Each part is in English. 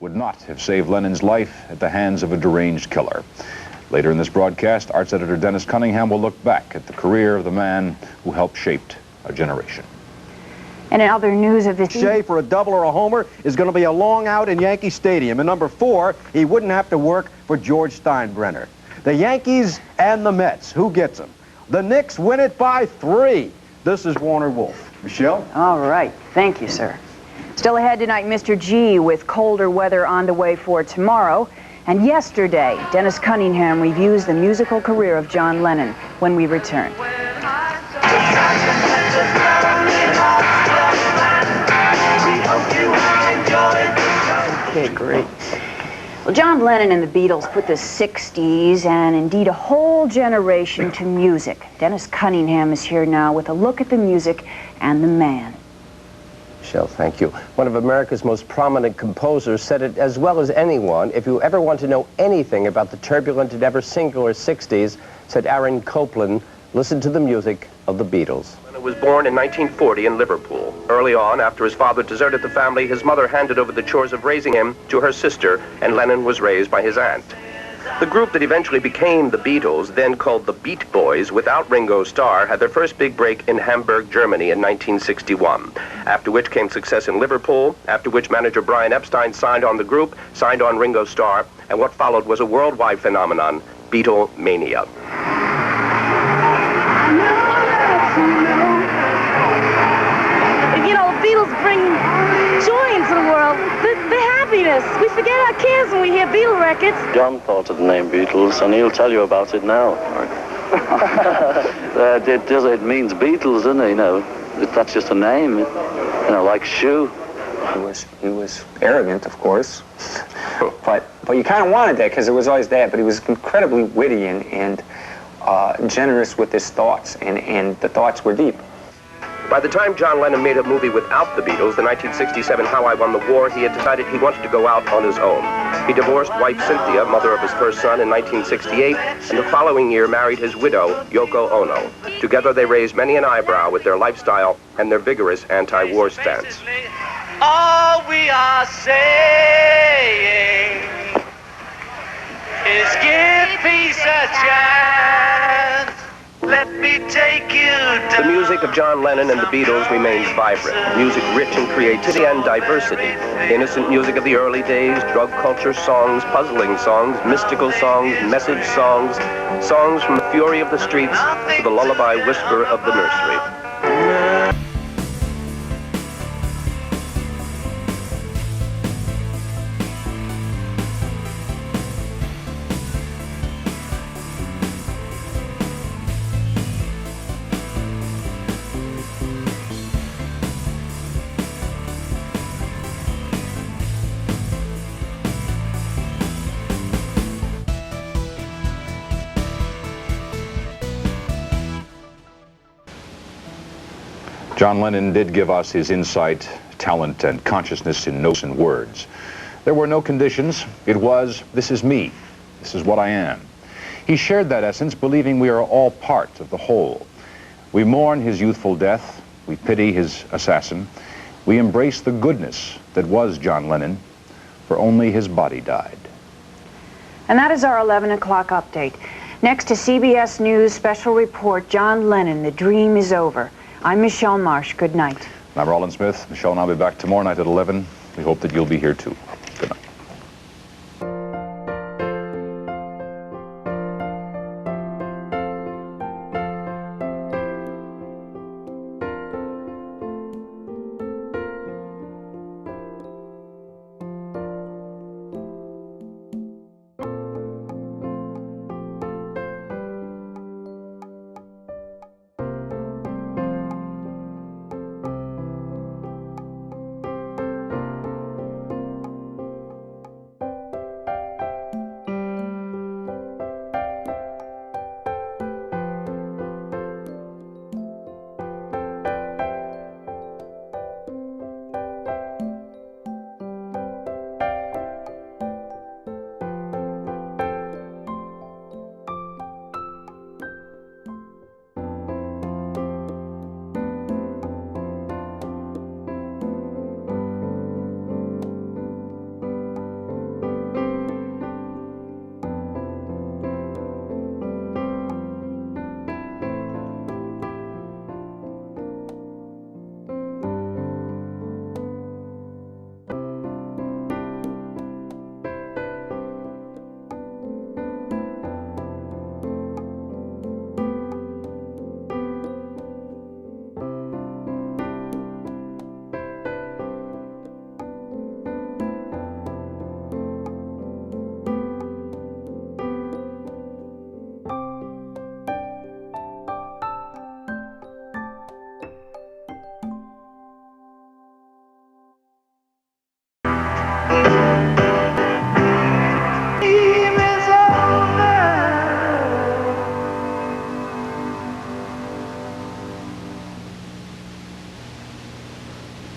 would not have saved Lennon's life at the hands of a deranged killer. Later in this broadcast, arts editor Dennis Cunningham will look back at the career of the man who helped shape a generation. And in other news of this Shea for a double or a homer is going to be a long out in Yankee Stadium. And number 4, he wouldn't have to work for George Steinbrenner. The Yankees and the Mets, who gets them? The Knicks win it by 3. This is Warner Wolf. Michelle? All right. Thank you, sir. Still ahead tonight, Mr. G with colder weather on the way for tomorrow. And yesterday, Dennis Cunningham reviews the musical career of John Lennon when we return. Okay, great. Well, John Lennon and the Beatles put the 60s and indeed a whole generation to music. Dennis Cunningham is here now with a look at the music and the man. Michelle, thank you. One of America's most prominent composers said it as well as anyone. If you ever want to know anything about the turbulent and ever singular 60s, said Aaron Copland, listen to the music of the Beatles. Lennon was born in 1940 in Liverpool. Early on, after his father deserted the family, his mother handed over the chores of raising him to her sister, and Lennon was raised by his aunt. The group that eventually became the Beatles, then called the Beat Boys, without Ringo Starr, had their first big break in Hamburg, Germany in 1961, after which came success in Liverpool, after which manager Brian Epstein signed on the group, signed on Ringo Starr, and what followed was a worldwide phenomenon, Beatlemania. You know, Beatles bring joy into the world, the happiness. We forget our cares when we hear Beatle records. John thought of the name Beatles, and he'll tell you about it now. It means Beatles, doesn't it? You know, that's just a name, you know, like shoe. He was arrogant, of course, but you kind of wanted that because it was always that. But he was incredibly witty and generous with his thoughts, and the thoughts were deep. By the time John Lennon made a movie without the Beatles, the 1967 How I Won the War, he had decided he wanted to go out on his own. He divorced wife Cynthia, mother of his first son, in 1968, and the following year married his widow, Yoko Ono. Together they raised many an eyebrow with their lifestyle and their vigorous anti-war stance. All we are saying is give peace a chance. Let me take you down. The music of John Lennon and the Beatles remains vibrant. Music rich in creativity and diversity. Innocent music of the early days, drug culture songs, puzzling songs, mystical songs, message songs, songs from the fury of the streets to the lullaby whisper of the nursery. John Lennon did give us his insight, talent, and consciousness in notes and words. There were no conditions. It was, this is me. This is what I am. He shared that essence, believing we are all part of the whole. We mourn his youthful death. We pity his assassin. We embrace the goodness that was John Lennon, for only his body died. And that is our 11 o'clock update. Next to CBS News special report, John Lennon, The Dream is Over. I'm Michelle Marsh. Good night. I'm Roland Smith. Michelle and I'll be back tomorrow night at 11. We hope that you'll be here too. Good night.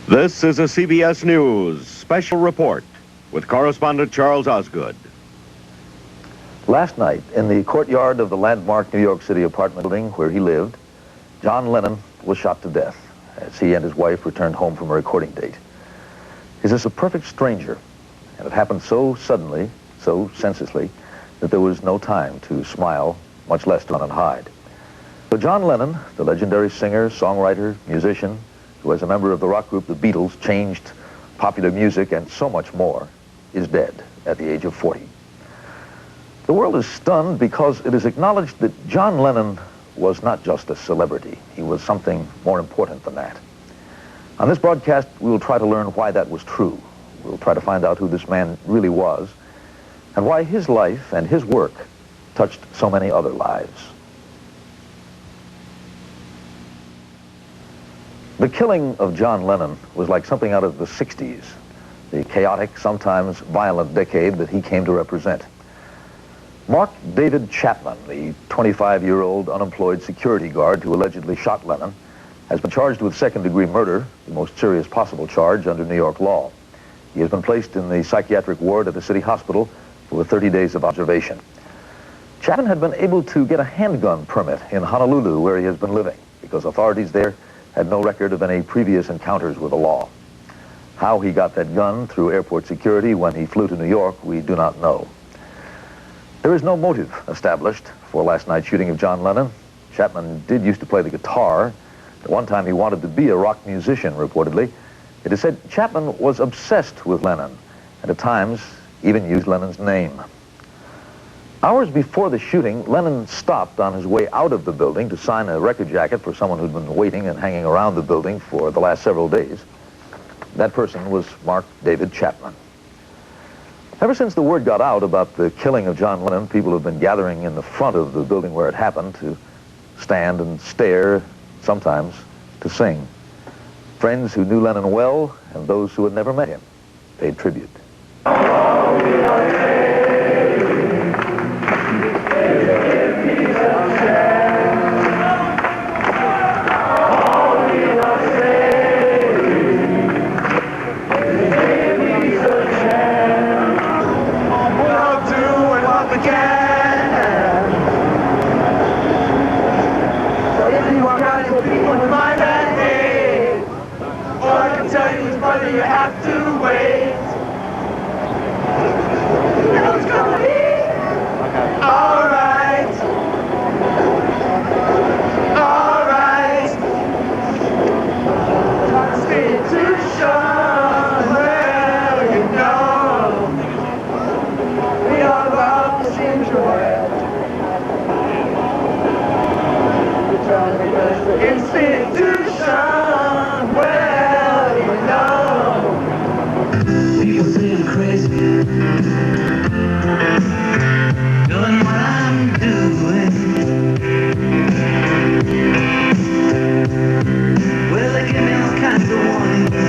This is a CBS News special report with correspondent Charles Osgood. Last night, in the courtyard of the landmark New York City apartment building where he lived, John Lennon was shot to death as he and his wife returned home from a recording date. He's a perfect stranger, and it happened so suddenly, so senselessly, that there was no time to smile, much less to run and hide. So John Lennon, the legendary singer, songwriter, musician, who as a member of the rock group The Beatles changed popular music and so much more, is dead at the age of 40. The world is stunned because it is acknowledged that John Lennon was not just a celebrity. He was something more important than that. On this broadcast, we will try to learn why that was true. We'll try to find out who this man really was and why his life and his work touched so many other lives. The killing of John Lennon was like something out of the 60s, the chaotic, sometimes violent decade that he came to represent. Mark David Chapman, the 25-year-old unemployed security guard who allegedly shot Lennon, has been charged with second-degree murder, the most serious possible charge under New York law. He has been placed in the psychiatric ward at the city hospital for 30 days of observation. Chapman had been able to get a handgun permit in Honolulu, where he has been living, because authorities there had no record of any previous encounters with the law. How he got that gun through airport security when he flew to New York, we do not know. There is no motive established for last night's shooting of John Lennon. Chapman did used to play the guitar. At one time he wanted to be a rock musician, reportedly. It is said Chapman was obsessed with Lennon, and at times even used Lennon's name. Hours before the shooting, Lennon stopped on his way out of the building to sign a record jacket for someone who'd been waiting and hanging around the building for the last several days. That person was Mark David Chapman. Ever since the word got out about the killing of John Lennon, people have been gathering in the front of the building where it happened to stand and stare, sometimes to sing. Friends who knew Lennon well and those who had never met him paid tribute. You have to wait. It's gonna be alright. Alright. Constitution, well, you know, we all love the same joy. Institution, well, you know. People say I'm crazy, doing what I'm doing. Well, they give me all kinds of warnings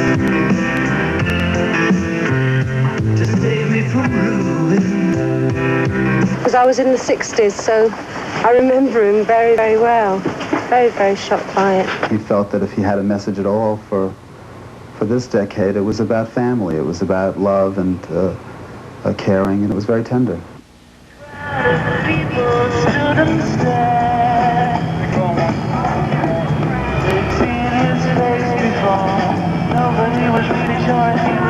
to save me from ruin. Because I was in the 60s, so I remember him very, very well. Very, very shocked by it. He felt that if he had a message at all for this decade, it was about family. It was about love and caring, and it was very tender. Nobody was really sure.